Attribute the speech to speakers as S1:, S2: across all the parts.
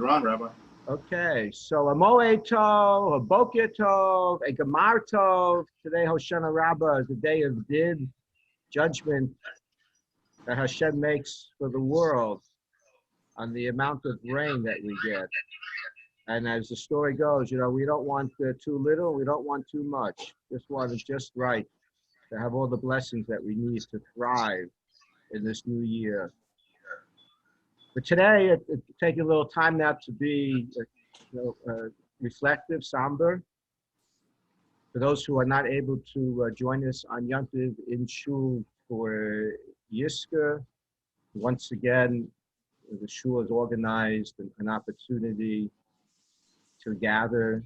S1: You're on, Rabbi.
S2: Okay, so a moed tov, a boker tov, a gemar tov. Today, Hoshana Rabbah, is the day of din, judgment that Hashem makes for the world on the amount of rain that we get. And as the story goes, we don't want too little, we don't want too much. Just want it just right to have all the blessings that we need to thrive in this new year. But today, it's taking a little time now to be reflective, somber. For those who are not able to join us on Yom Tov in Shul for yizkor, once again, the Shul has organized an opportunity to gather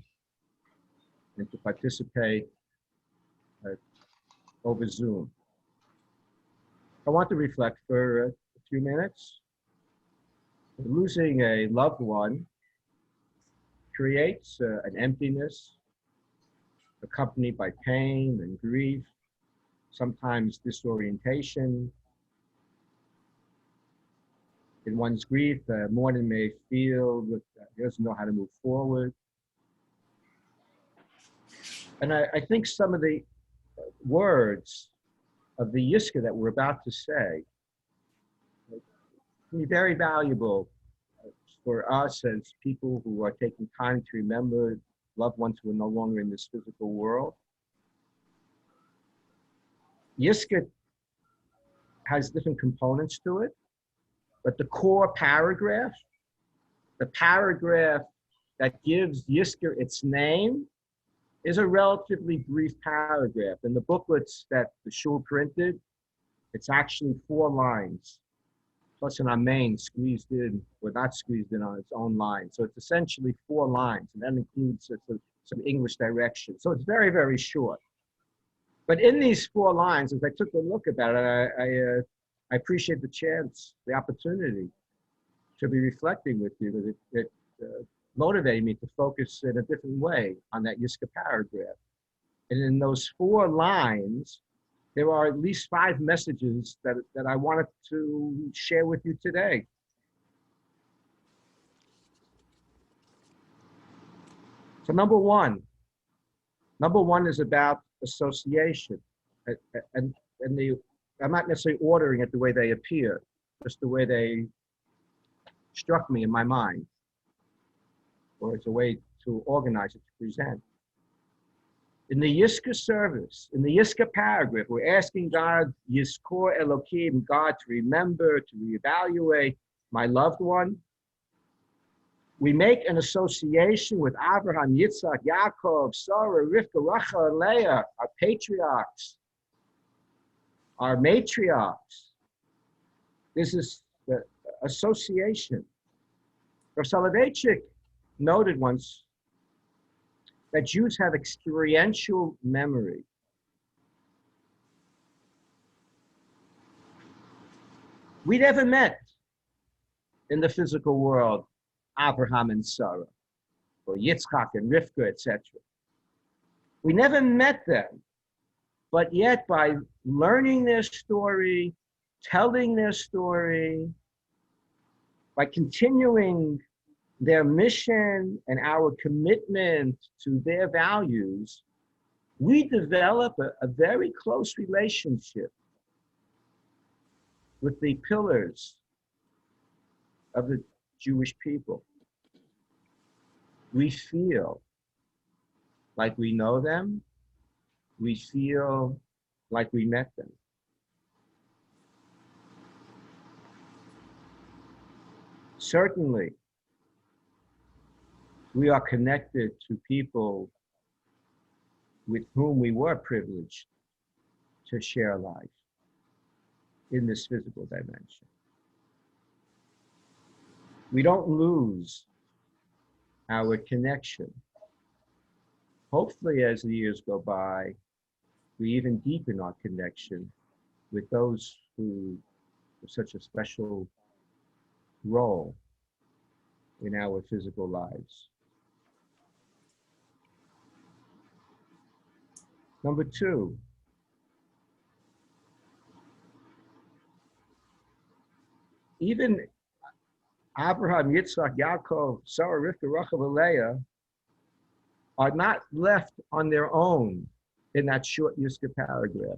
S2: and to participate over Zoom. I want to reflect for a few minutes. Losing a loved one creates an emptiness accompanied by pain and grief, sometimes disorientation. In one's grief, mourning may feel that he doesn't know how to move forward. And I think some of the words of the yizkor that we're about to say can be very valuable for us as people who are taking time to remember loved ones who are no longer in this physical world. Yizkor has different components to it, but the core paragraph, the paragraph that gives yizkor its name, is a relatively brief paragraph. In the booklets that the Shul printed, it's actually 4 lines, plus an amen squeezed in, or not squeezed in on its own line. So it's essentially 4 lines, and that includes some English direction. So it's very, very short. But in these 4 lines, as I took a look about it, I appreciate the chance, the opportunity to be reflecting with you, because it motivated me to focus in a different way on that yizkor paragraph. And in those 4 lines, there are at least 5 messages that I wanted to share with you today. So number one is about association. And I'm not necessarily ordering it the way they appear, just the way they struck me in my mind, or it's a way to organize it, to present. In the yizkor service, in the yizkor paragraph, we're asking God, yizkor Elokim, God to remember, to reevaluate my loved one. We make an association with Abraham, Yitzhak, Yaakov, Sarah, Rivka, Rachel, and Leah, our patriarchs, our matriarchs. This is the association. Rav Soloveitchik noted once that Jews have experiential memory. We never met in the physical world Abraham and Sarah, or Yitzchak and Rivka, etc. We never met them, but yet by learning their story, telling their story, by continuing their mission and our commitment to their values, we develop a very close relationship with the pillars of the Jewish people. We feel like we know them. We feel like we met them. Certainly, we are connected to people with whom we were privileged to share life in this physical dimension. We don't lose our connection. Hopefully, as the years go by, we even deepen our connection with those who have such a special role in our physical lives. Number 2, even Abraham, Yitzchak, Yaakov, Sarah, Rivka, Rachel, and Leah are not left on their own in that short yizkor paragraph.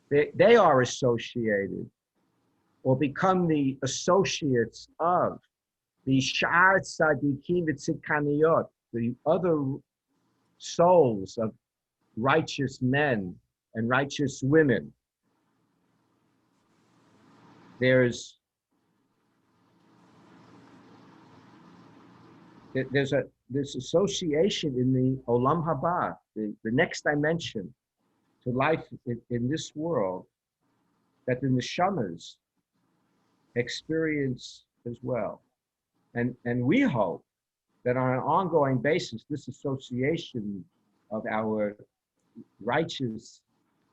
S2: They are associated or become the associates of the Sha'ar Tzadikim V'Tzidkaniyot, the other souls of righteous men and righteous women. There's this association in the Olam Haba, the next dimension to life in this world, that the neshamas experience as well. And we hope that on an ongoing basis, this association of our righteous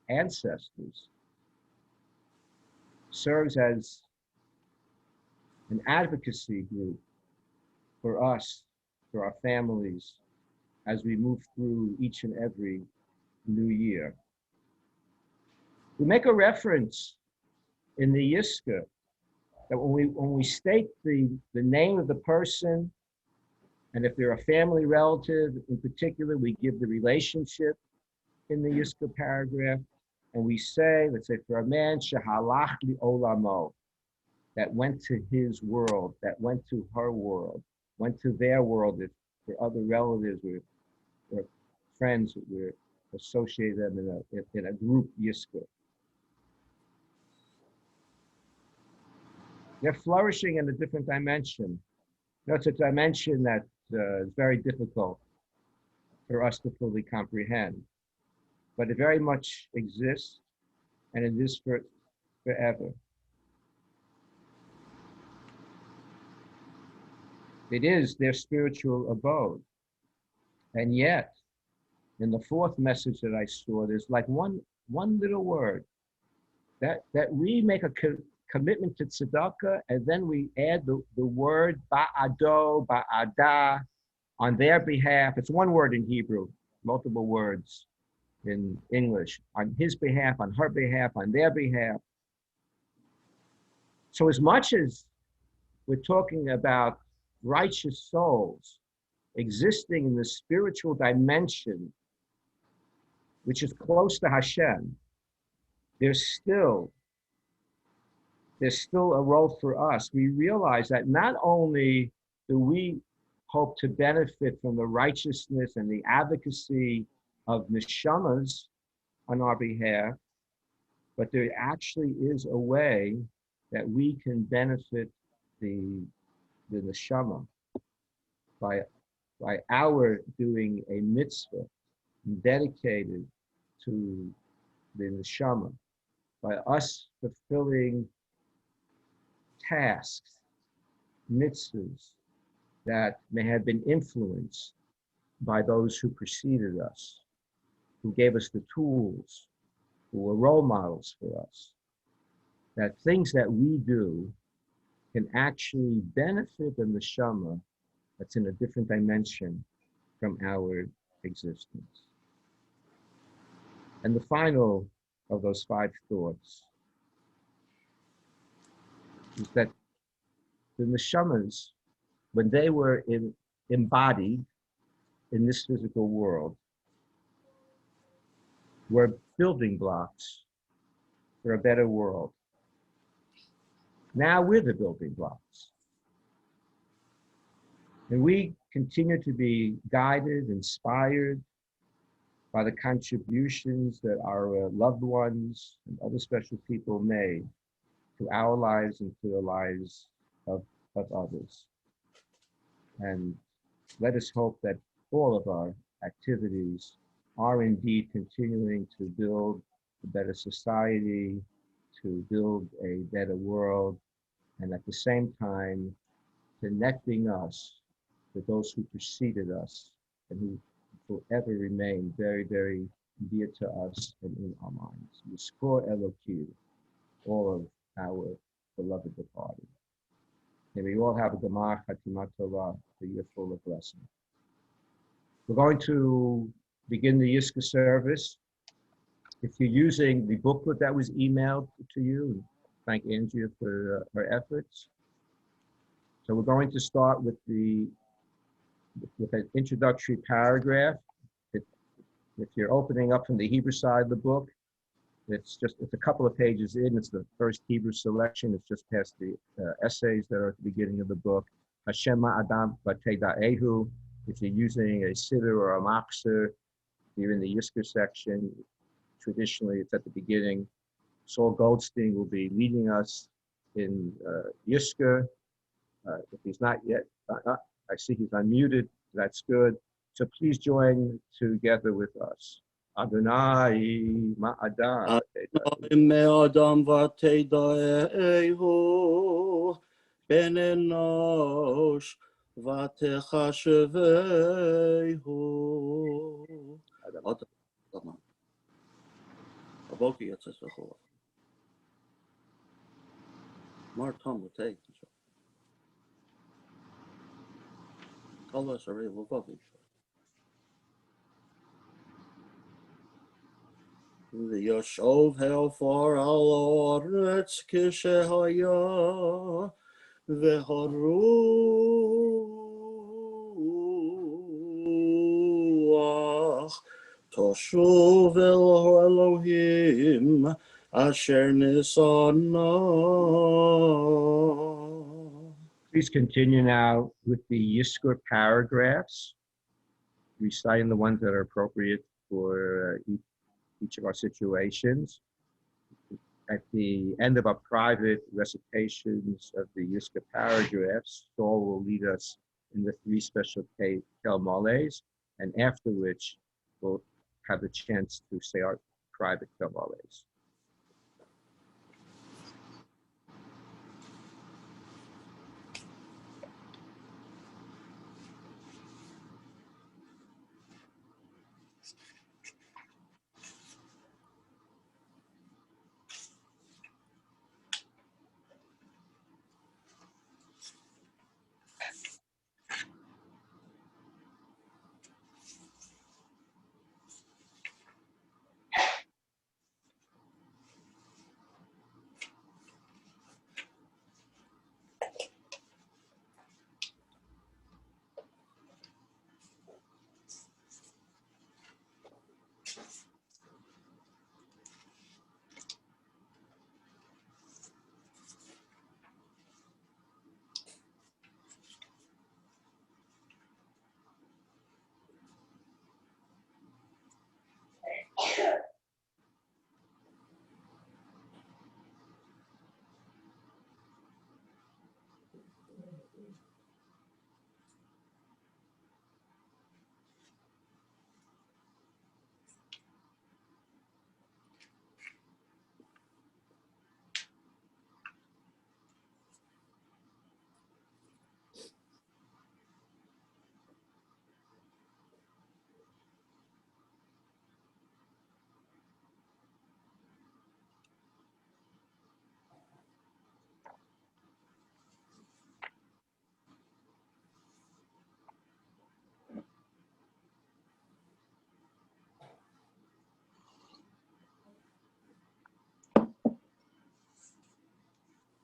S2: ancestors serves as an advocacy group for us, for our families, as we move through each and every new year. We make a reference in the yizkor that when we state the name of the person, and if they're a family relative in particular, we give the relationship in the yizkor paragraph, and we say, let's say for a man, shehalach li olamo, that went to his world, that went to her world, went to their world, if for other relatives or friends that we associate them in a group yizkor. They're flourishing in a different dimension. You know, it's a dimension that is very difficult for us to fully comprehend, but it very much exists, and it is forever. It is their spiritual abode. And yet, in the fourth message that I saw, there's like one little word that we make a commitment to tzedakah, and then we add the word ba'ado, ba'ada, on their behalf. It's one word in Hebrew, multiple words in English. On his behalf, on her behalf, on their behalf. So as much as we're talking about righteous souls existing in the spiritual dimension, which is close to Hashem, there's still a role for us. We realize that not only do we hope to benefit from the righteousness and the advocacy of neshamas on our behalf, but there actually is a way that we can benefit the neshama by our doing a mitzvah dedicated to the neshama, by us fulfilling tasks, mitzvahs that may have been influenced by those who preceded us, who gave us the tools, who were role models for us, that things that we do can actually benefit the neshama that's in a different dimension from our existence. And the final of those 5 thoughts is that the neshamas, when they were embodied in this physical world, were building blocks for a better world. Now we're the building blocks. And we continue to be guided, inspired by the contributions that our loved ones and other special people made to our lives and to the lives of others. And let us hope that all of our activities are indeed continuing to build a better society, to build a better world, and at the same time, connecting us with those who preceded us and who forever remain very, very dear to us and in our minds. Yizkor Elokim, all of our beloved departed. May we all have a Gemar Chatima Tova, a year full of blessing. We're going to begin the yizkor service. If you're using the booklet that was emailed to you, thank Andrea for her efforts. So we're going to start with an introductory paragraph. If you're opening up from the Hebrew side of the book, it's a couple of pages in. It's the first Hebrew selection. It's just past the essays that are at the beginning of the book. Hashem Adam Vateda'ehu. If you're using a siddur or a machzor, you're in the yizkor section. Traditionally, it's at the beginning. Saul Goldstein will be leading us in yizkor. If he's not yet, I see he's unmuted. That's good. So please join together with us. Adonai ma'adam.
S1: Adonai me'adam vateda'ehu ben enosh vatechashevehu. Adam. Aboki yatzes v'chol. Mar Tom v'tei. Kol v'asarei v'vovi. V'yashov ha'ofar al ha'aretz k'shehaya v'haruach toshuv el Elohim asher nisana.
S2: Please continue now with the yizkor paragraphs, reciting the ones that are appropriate for each of our situations. At the end of our private recitations of the yizkor paragraphs, Saul will lead us in the 3 special Kel Moles, and after which we'll have the chance to say our private Kel Moles.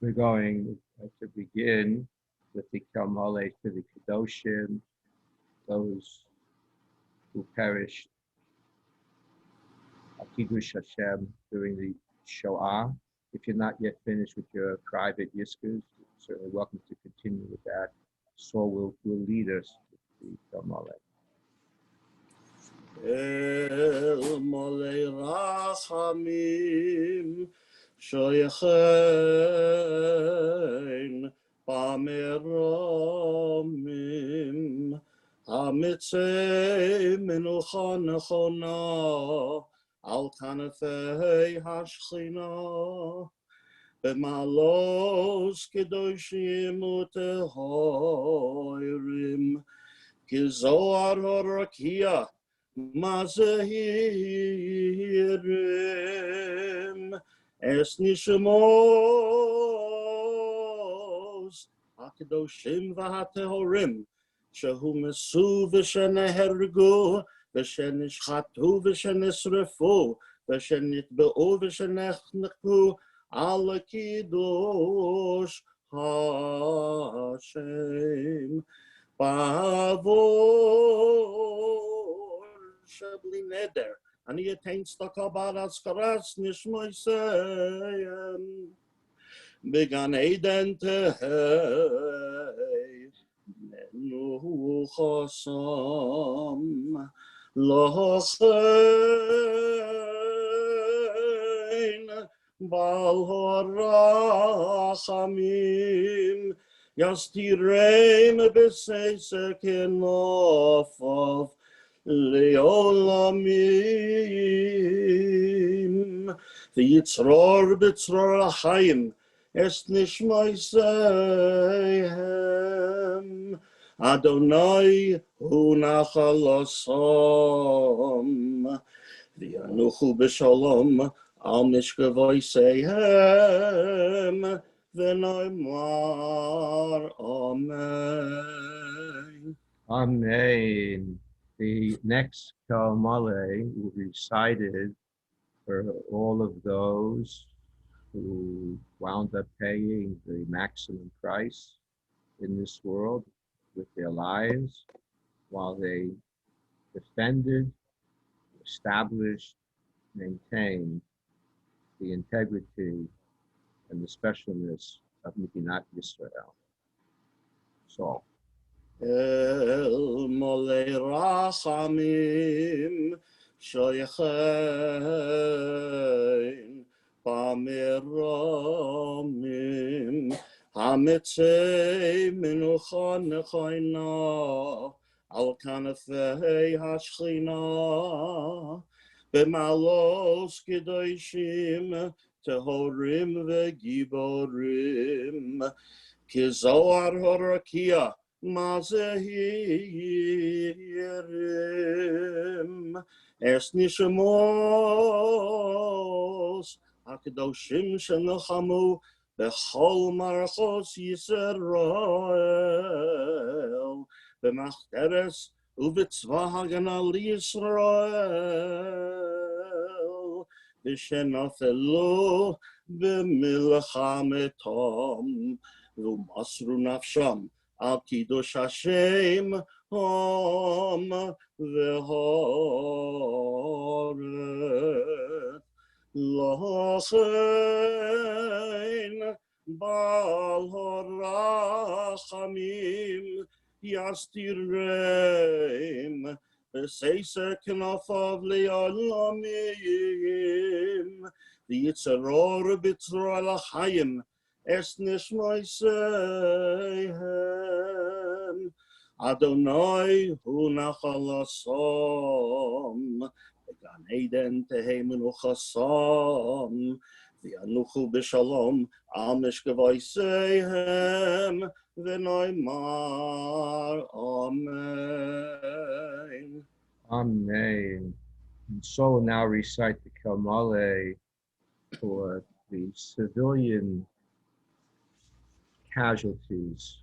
S2: We're going to begin with the Kel Mole to the Kedoshim, those who perished at Kiddush Hashem during the Shoah. If you're not yet finished with your private yizkors, you're certainly welcome to continue with that. Saul will lead us to the Kel Mole.
S1: El Mole Rachamim Shoyechein Pameromim Hamitzei Menucha Nechona Al Kanafei Hashchina B'malos Kedoshim Utehoirim Kizoar Horakia Mazehirim Es Nishmos HaKadoshim VaHaTehorim Shehu Mesu V'Shenehergu V'Shenishchatu V'Shenisrefu V'Shenitbe'u V'Shenechnechu Al Kiddush Hashem Bavor Shabli Neder Ani Yatain Stakabar Askaras Nishmoisem Began Eden Tehei Nu Chosam Lochein Bal Horachamim Yastireim B'Seisek Enofav Leolamim V'yitzror B'tzror Achayim Es Nishmoiseihem Adonai Hu Nachalasam V'yanuchu B'Shalom Al Mishkavoiseihem V'noimar Amen.
S2: Amen. The next Kalmale will be recited for all of those who wound up paying the maximum price in this world with their lives while they defended, established, maintained the integrity and the specialness of Medinat Yisrael. So,
S1: El Molei Rachamim Shoyechein Pamiromim Hamitzei Menucha Nechoina Al Kanafei Hashchina B'malos Kedoshim Tehorim V'Giborim Kizoar Horakia Mazehirim Es Nishamos Akadoshim Shenachamu Bechol Marchos Yisrael B'machteres Uvitzvah Hagana Yisrael V'shenafelu B'milchametom V'masru nafsham Al Kiddush Hashem Hom V'horet Lochein Bal Horachamim Yastireim V'seisek Nafav Le'olamim V'yitzror B'tzror L'chaim Es Nishmoiseihem Adonai Hu Nachalasam Gan Eden Tehei Menuchasam V'yanuchu B'Shalom Al Mishkavoiseihem V'noimar Amen.
S2: Amen. And so we'll now recite the Kalmale for the civilian casualties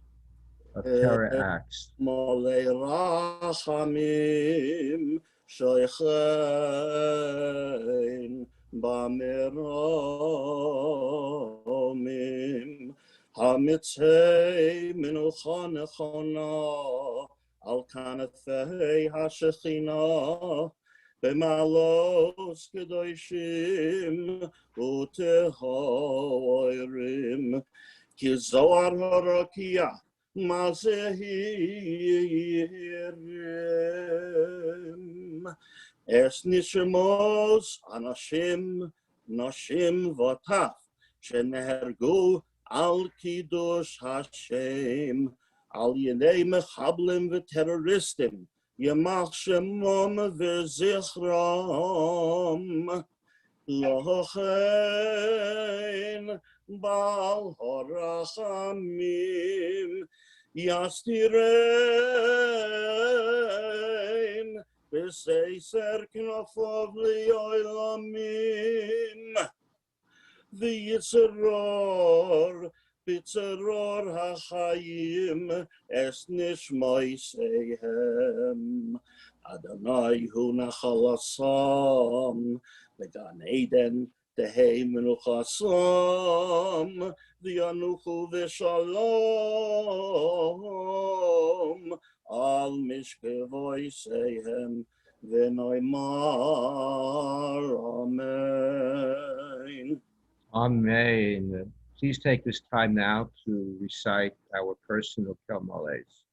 S2: of terror acts.
S1: Molei Rachamim Shoyechein Bamiromim Hamitzei Menucha Nechona Al Kanafei Hashechina B'malos Kedoshim Utehoirim Kizoar Harakia Mazehirim Es Nishamos Anashim Nashim Vataf Shenehergu Al Kiddush Hashem Al Yedei Mechablim V'terroristim Yamach Shemom V'zichram Lochein Bal Horachamim Yastireim B'Seiser Knofov Le'olamim V'yitzror B'tzror hachayim Es Nishmoiseihem Adonai Hu Nachalasam Began Eden Tehei menuchasam, v'yanuchu v'shalom, al mishkevoisehem, v'noimar, amen.
S2: Amen. Please take this time now to recite our personal Kelmales.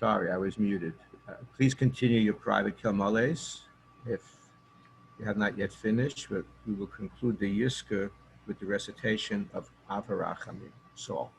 S2: Sorry, I was muted. Please continue your private Kelmales. If you have not yet finished, but we will conclude the yizkor with the recitation of Avarachamim. Saul.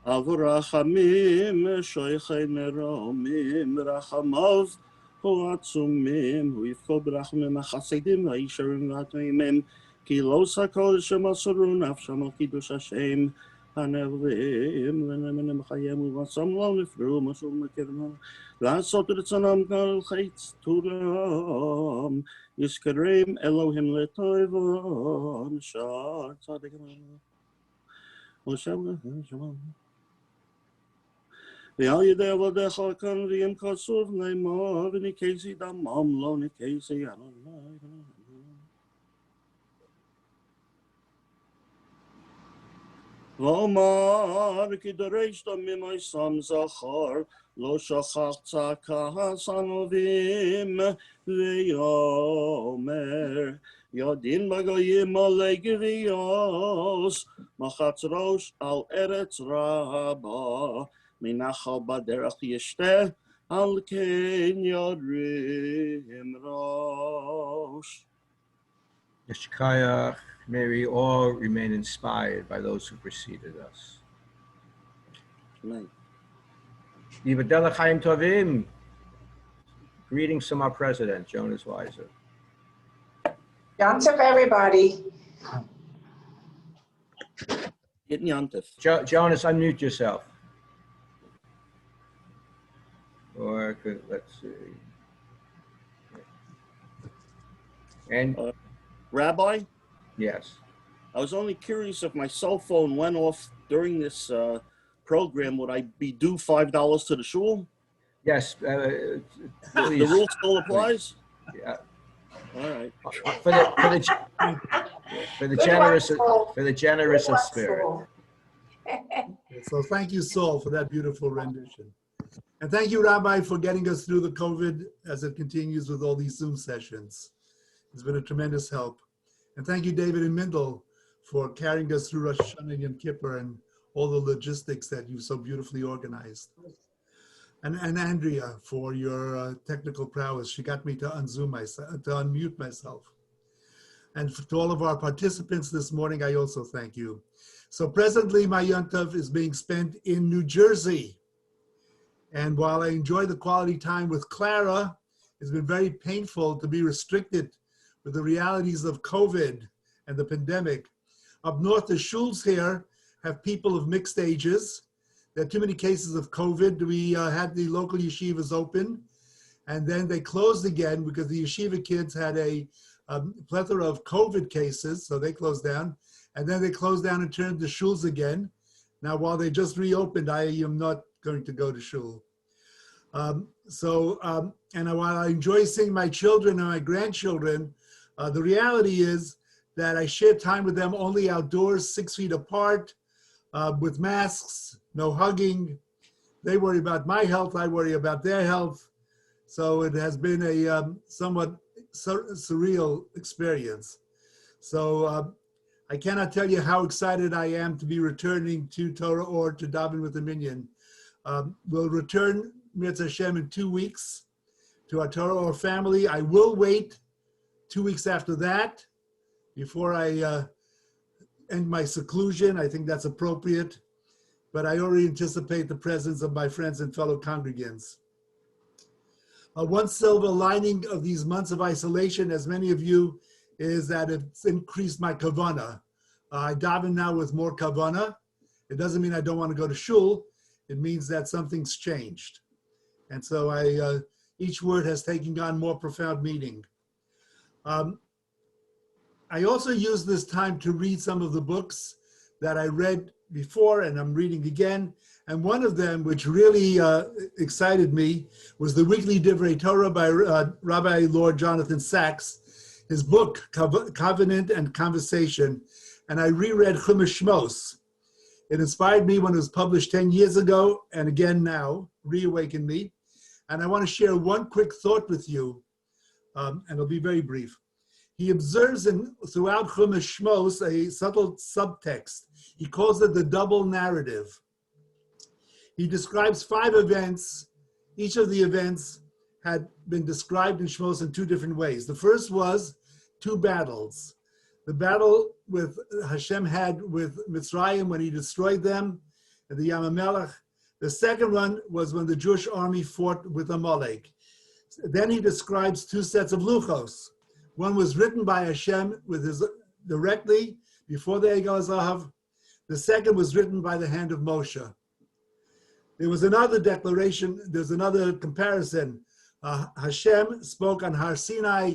S1: Avrachamim, shoichei meromim, rachamov, hoatzumim, huivko brachmim, achasedim, haisharim, vatmimim, ki lo sakol shemasoru nafsham al kiddush Hashem, hanevrim, lenemenim chayem, uvatzam lo nifru, masur mekirma, לעשות רצונם כל חץ תורם, יזכרם אלוהים לטובם, שער צדיק ושם שלום. ועל ידי עבדיך כאן ואם כסוף נאמר, וניקסי דמם לא ניקסי אדוני. ואומר כי דרשת ממויסם זכר, לא שכחת כעס ענבים, ויאמר יודעים בגויים מלא גביוס, מחץ ראש על ארץ רבה, מנחל בדרך ישתה, על כן ירים ראש.
S2: Yeshkayach, may we all remain inspired by those who preceded us.
S1: Amen.
S2: Yibadel Chaim Tovim. Greetings from our president, Jonas Weiser.
S3: Yom Tov, everybody.
S2: Jonas, unmute yourself. Or let's see. And
S1: Rabbi?
S2: yes.
S1: I was only curious if my cell phone went off during this program, would I be due $5 to the shul?
S2: Yes.
S1: The rule still applies?
S2: Yeah.
S1: All right.
S2: For the generous of spirit.
S4: So thank you, Saul, for that beautiful rendition. And thank you, Rabbi, for getting us through the COVID as it continues with all these Zoom sessions. It's been a tremendous help. And thank you, David and Mindel, for carrying us through Rosh Hashanah and Yom Kippur and all the logistics that you've so beautifully organized. And Andrea for your technical prowess. She got me to unmute myself. And to all of our participants this morning, I also thank you. So presently, my Yontav is being spent in New Jersey. And while I enjoy the quality time with Clara, it's been very painful to be restricted with the realities of COVID and the pandemic. Up north, the shuls here have people of mixed ages. There are too many cases of COVID. We had the local yeshivas open, and then they closed again because the yeshiva kids had a plethora of COVID cases, so they closed down. And then they closed down and turned to shuls again. Now, while they just reopened, I am not going to go to shul. And while I enjoy seeing my children and my grandchildren, the reality is that I share time with them only outdoors, 6 feet apart, with masks, no hugging. They worry about my health, I worry about their health. So it has been a somewhat surreal experience. So I cannot tell you how excited I am to be returning to Torah or to daven with the minyan. We'll return, Mirz Hashem, in 2 weeks to our Torah or family. I will wait 2 weeks after that before I end my seclusion. I think that's appropriate, but I already anticipate the presence of my friends and fellow congregants. One silver lining of these months of isolation, as many of you, is that it's increased my kavanah. I daven now with more kavanah. It doesn't mean I don't want to go to shul. It means that something's changed. And so each word has taken on more profound meaning. I also use this time to read some of the books that I read before and I'm reading again. And one of them, which really excited me, was the Weekly Divrei Torah by Rabbi Lord Jonathan Sachs, his book, Covenant and Conversation. And I reread Chumash Shmos. It inspired me when it was published 10 years ago, and again now, reawakened me. And I want to share one quick thought with you, and it'll be very brief. He observes throughout Chumash Shmos a subtle subtext. He calls it the double narrative. He describes 5 events. Each of the events had been described in Shmos in 2 different ways. The first was 2 battles. The battle with Hashem had with Mitzrayim when he destroyed them and the Yam HaMelech. The second one was when the Jewish army fought with Amalek. Then he describes 2 sets of luchos. One was written by Hashem directly before the Egel Zahav. The second was written by the hand of Moshe. There was another declaration, there's another comparison. Hashem spoke on Har Sinai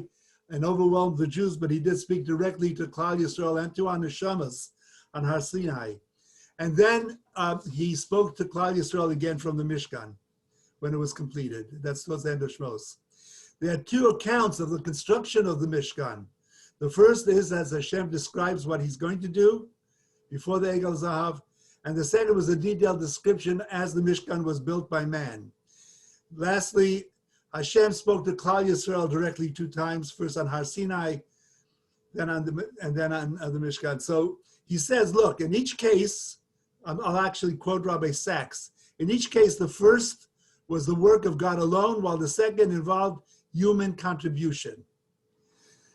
S4: and overwhelmed the Jews, but he did speak directly to Klal Yisrael and to our neshamas on Har Sinai. And then he spoke to Klal Yisrael again from the Mishkan when it was completed. That's towards the end of Shmos. There are 2 accounts of the construction of the Mishkan. The first is as Hashem describes what he's going to do before the Egel Zahav, and the second was a detailed description as the Mishkan was built by man. Lastly, Hashem spoke to Klal Yisrael directly 2 times, first on Har Sinai, then on the Mishkan. So he says, look, in each case, I'll actually quote Rabbi Sachs. In each case, the first was the work of God alone, while the second involved human contribution.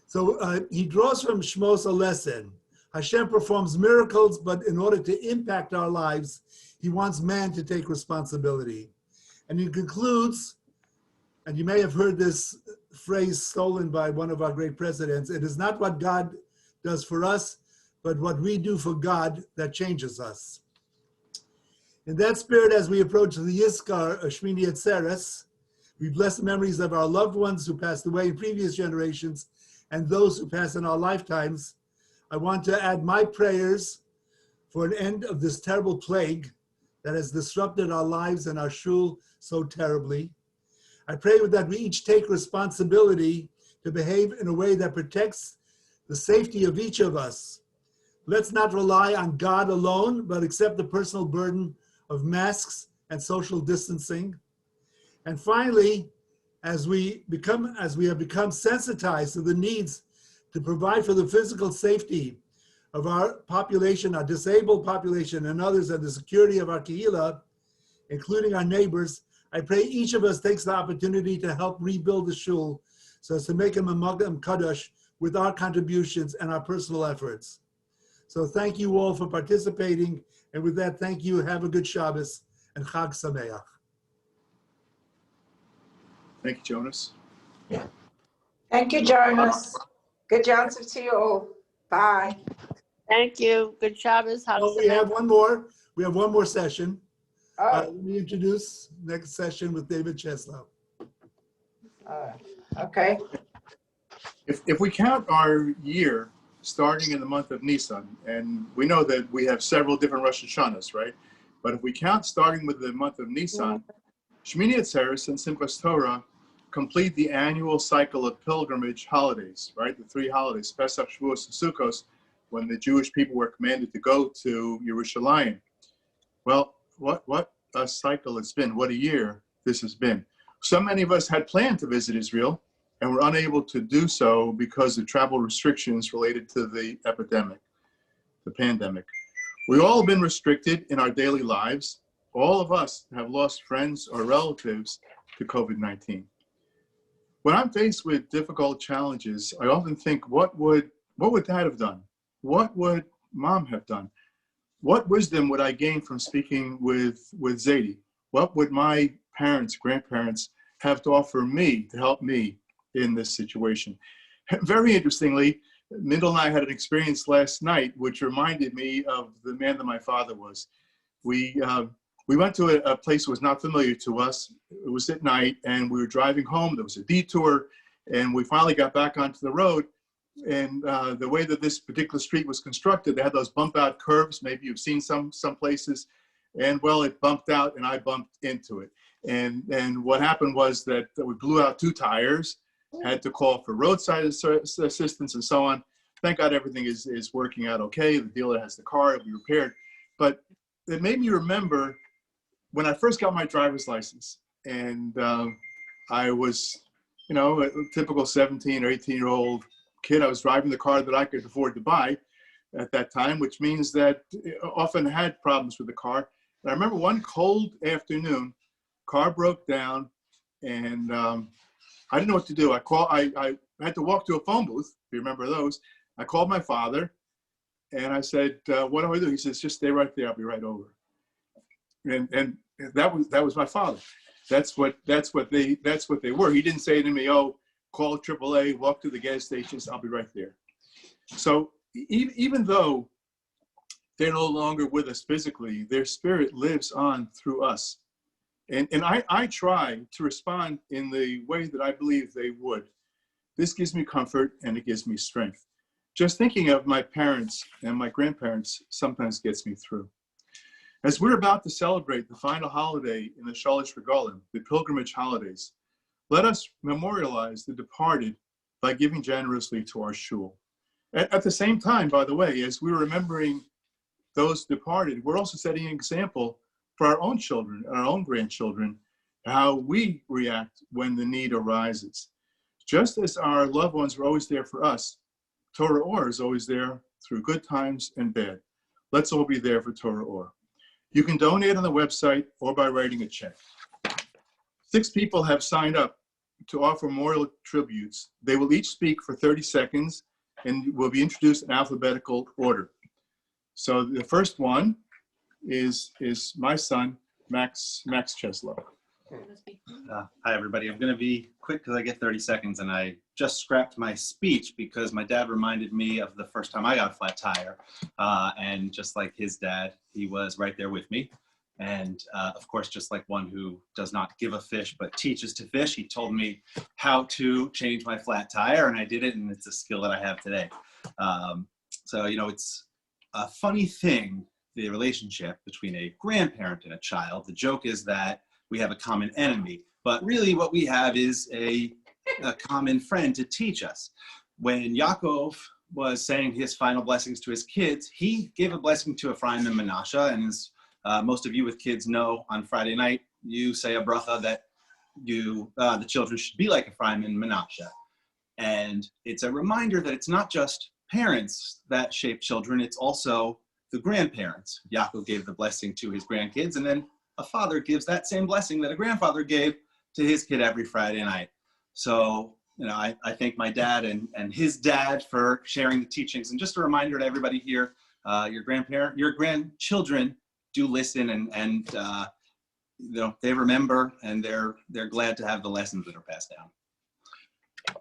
S4: So he draws from Shmos a lesson. Hashem performs miracles, but in order to impact our lives, he wants man to take responsibility. And he concludes, and you may have heard this phrase stolen by one of our great presidents, it is not what God does for us, but what we do for God that changes us. In that spirit, as we approach the yizkor, shemini atzeret, we bless the memories of our loved ones who passed away in previous generations and those who passed in our lifetimes. I want to add my prayers for an end of this terrible plague that has disrupted our lives and our shul so terribly. I pray that we each take responsibility to behave in a way that protects the safety of each of us. Let's not rely on God alone, but accept the personal burden of masks and social distancing. And finally, as we have become sensitized to the needs to provide for the physical safety of our population, our disabled population, and others, and the security of our kehillah, including our neighbors, I pray each of us takes the opportunity to help rebuild the shul so as to make him a Magam Kadosh with our contributions and our personal efforts. So thank you all for participating. And with that, thank you. Have a good Shabbos and Chag Sameach.
S5: Thank you, Jonas.
S3: Thank you, Jonas. Good Johnson to you all. Bye.
S6: Thank you. Good Shabbos.
S4: Oh, we have one more. We have one more session.
S3: Oh,
S4: Let me introduce next session with David Cheslow.
S3: okay.
S5: If we count our year starting in the month of Nisan, and we know that we have several different Rosh Hashanahs, right? But if we count starting with the month of Nisan, Shemini Atzeret and Simchas Torah complete the annual cycle of pilgrimage holidays, right? The three holidays, Pesach, Shavuos, and Sukkos, when the Jewish people were commanded to go to Yerushalayim. Well, what a cycle it's been. What a year this has been. So many of us had planned to visit Israel and were unable to do so because of travel restrictions related to the epidemic, the pandemic. We all have been restricted in our daily lives. All of us have lost friends or relatives to COVID-19. When I'm faced with difficult challenges, I often think, what would Dad have done? What would Mom have done? What wisdom would I gain from speaking with Zadie? What would my parents, grandparents have to offer me to help me in this situation? Very interestingly, Mindel and I had an experience last night which reminded me of the man that my father was. We went to a place that was not familiar to us. It was at night, and we were driving home. There was a detour, and we finally got back onto the road. And the way that this particular street was constructed, they had those bump out curves. Maybe you've seen some places. And well, it bumped out, and I bumped into it. And what happened was that we blew out 2 tires, had to call for roadside assistance and so on. Thank God everything is working out okay. The dealer has the car, it'll be repaired. But it made me remember when I first got my driver's license, and I was, a typical 17 or 18-year-old kid. I was driving the car that I could afford to buy at that time, which means that I often had problems with the car. And I remember one cold afternoon, car broke down, and I didn't know what to do. I had to walk to a phone booth, if you remember those. I called my father, and I said, what do I do? He says, just stay right there. I'll be right over. And that was my father. That's what they were. He didn't say to me, oh, call AAA, walk to the gas stations, I'll be right there. So even though they're no longer with us physically, their spirit lives on through us. And I try to respond in the way that I believe they would. This gives me comfort and it gives me strength. Just thinking of my parents and my grandparents sometimes gets me through. As we're about to celebrate the final holiday in the Shalosh Regalim, the pilgrimage holidays, let us memorialize the departed by giving generously to our shul. At the same time, by the way, as we're remembering those departed, we're also setting an example for our own children and our own grandchildren, how we react when the need arises. Just as our loved ones are always there for us, Torah Or is always there through good times and bad. Let's all be there for Torah Or. You can donate on the website or by writing a check. 6 people have signed up to offer memorial tributes. They will each speak for 30 seconds and will be introduced in alphabetical order. So the first one is my son, Max Cheslow.
S7: Hi, everybody. I'm going to be quick because I get 30 seconds, and I just scrapped my speech because my dad reminded me of the first time I got a flat tire. And just like his dad, he was right there with me. And of course, just like one who does not give a fish but teaches to fish, he told me how to change my flat tire, and I did it, and it's a skill that I have today. So, it's a funny thing, the relationship between a grandparent and a child. The joke is that we have a common enemy, but really what we have is a common friend to teach us. When Yaakov was saying his final blessings to his kids, he gave a blessing to Ephraim and Manasseh, and as most of you with kids know, on Friday night, you say a bracha that the children should be like Ephraim and Manasseh. And it's a reminder that it's not just parents that shape children, it's also the grandparents. Yaakov gave the blessing to his grandkids, and then a father gives that same blessing that a grandfather gave to his kid every Friday night. So, you know, I thank my dad and his dad for sharing the teachings. And just a reminder to everybody here, your grandchildren do listen, and you know, they remember, and they're glad to have the lessons that are passed down.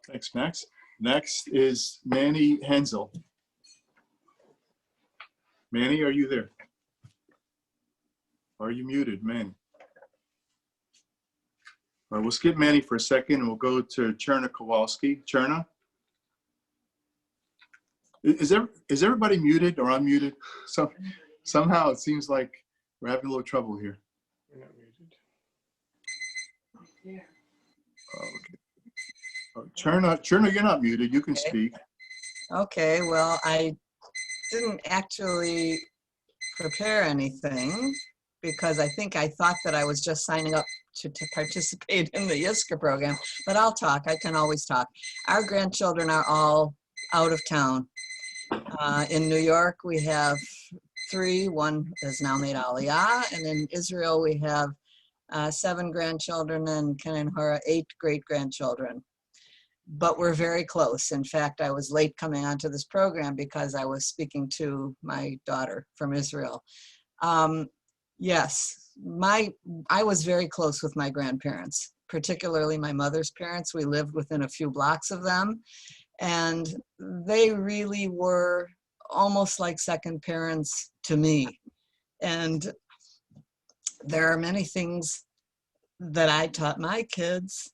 S5: Thanks, Max. Next is Manny Hensel. Manny, are you there? Are you muted, Manny? All right, we'll skip Manny for a second and we'll go to Cherna Kowalski. Cherna? Is everybody muted or unmuted? So somehow it seems like we're having a little trouble here.
S8: You're not muted.
S3: Yeah.
S5: Okay. Cherna, you're not muted. You can
S9: Okay.
S5: speak.
S9: Okay, well, I didn't actually prepare anything because I thought that I was just signing up to participate in the yizkor program, but I'll talk. I can always talk. Our grandchildren are all out of town. In New York, we have 3. One has now made Aliyah, and in Israel, we have 7 grandchildren, and Ken and Hora, 8 great-grandchildren. But we're very close. In fact, I was late coming onto this program because I was speaking to my daughter from Israel. Yes, I was very close with my grandparents, particularly my mother's parents. We lived within a few blocks of them, and they really were almost like second parents to me. And there are many things that I taught my kids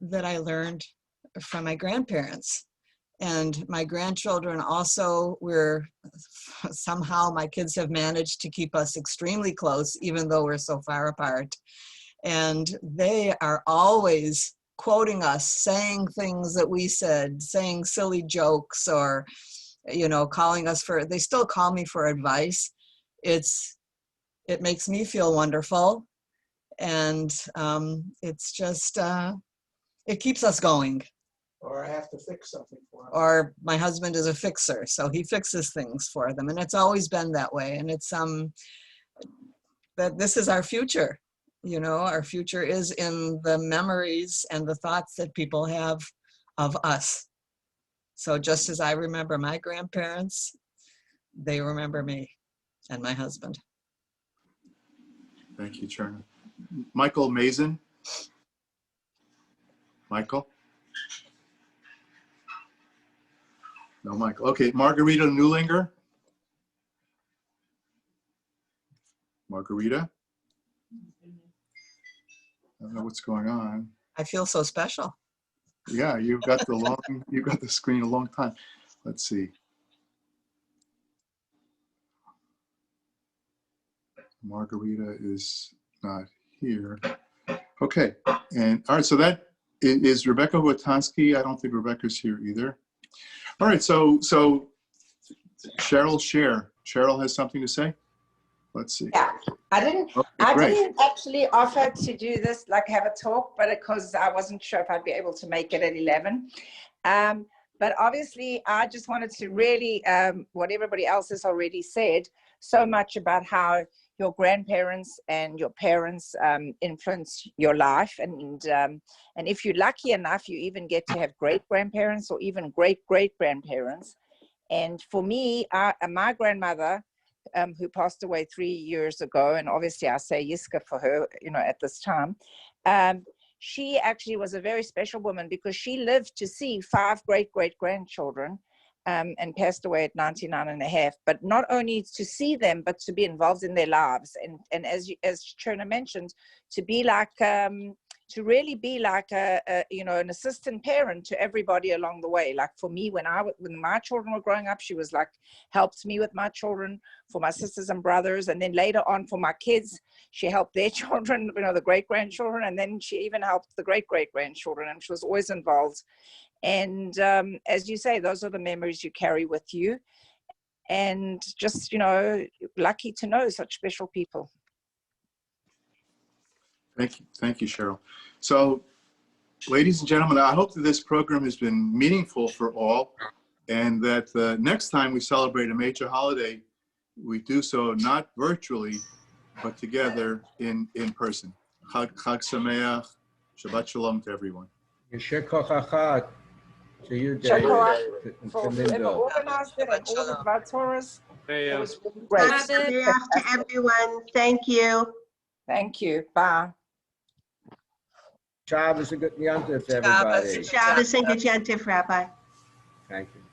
S9: that I learned from my grandparents. And my grandchildren also somehow my kids have managed to keep us extremely close, even though we're so far apart. And they are always quoting us, saying things that we said, saying silly jokes, or, you know, they still call me for advice. It makes me feel wonderful. And it's just, it keeps us going.
S8: Or I have to fix something for him.
S9: Or my husband is a fixer, so he fixes things for them, and it's always been that way. And it's that this is our future. You know, our future is in the memories and the thoughts that people have of us. So just as I remember my grandparents, they remember me and my husband.
S5: Thank you, Cherna. Michael Mason. Michael? No, Michael. Okay, Margarita Newlinger. Margarita? I don't know what's going on.
S9: I feel so special.
S5: Yeah, you've got the screen a long time. Let's see. Margarita is not here. Okay, and all right, so that is Rebecca Watansky. I don't think Rebecca's here either. All right, so Cheryl share. Cheryl has something to say. Let's see.
S3: Yeah, I didn't actually offer to do this, like have a talk, but because I wasn't sure if I'd be able to make it at 11. But obviously, I just wanted to really, what everybody else has already said, so much about how your grandparents and your parents influence your life. And if you're lucky enough, you even get to have great-grandparents or even great-great-grandparents. And for me, my grandmother, who passed away 3 years ago, and obviously I say yizkor for her, you know, at this time, she actually was a very special woman because she lived to see 5 great-great-grandchildren and passed away at 99 and a half. But not only to see them, but to be involved in their lives. And as Cherna mentioned, to be like, to really be like an assistant parent to everybody along the way. Like for me, when my children were growing up, she was like, helped me with my children, for my sisters and brothers. And then later on for my kids, she helped their children, you know, the great-grandchildren. And then she even helped the great-great-grandchildren, and she was always involved. And as you say, those are the memories you carry with you. And just, you know, lucky to know such special people.
S5: Thank you, Cheryl. So, ladies and gentlemen, I hope that this program has been meaningful for all. and that next time we celebrate a major holiday, we do so not virtually, but together in person. Chag Sameach, Shabbat Shalom to everyone.
S2: Yeshir Kochacha to you,
S3: Shall
S2: David,
S3: Korach
S2: and
S3: for
S2: to
S3: whoever
S2: Lindo.
S3: organized it and all the
S9: Shalom.
S3: Vatoras. It
S10: Yeah.
S3: was really great.
S11: Sameach to everyone. Thank you.
S3: Thank you. Bye.
S2: Shabbos and good Yom Tov to everybody.
S9: Shabbos.
S11: Shabbos and Good Yom Tov, Rabbi.
S2: Thank you.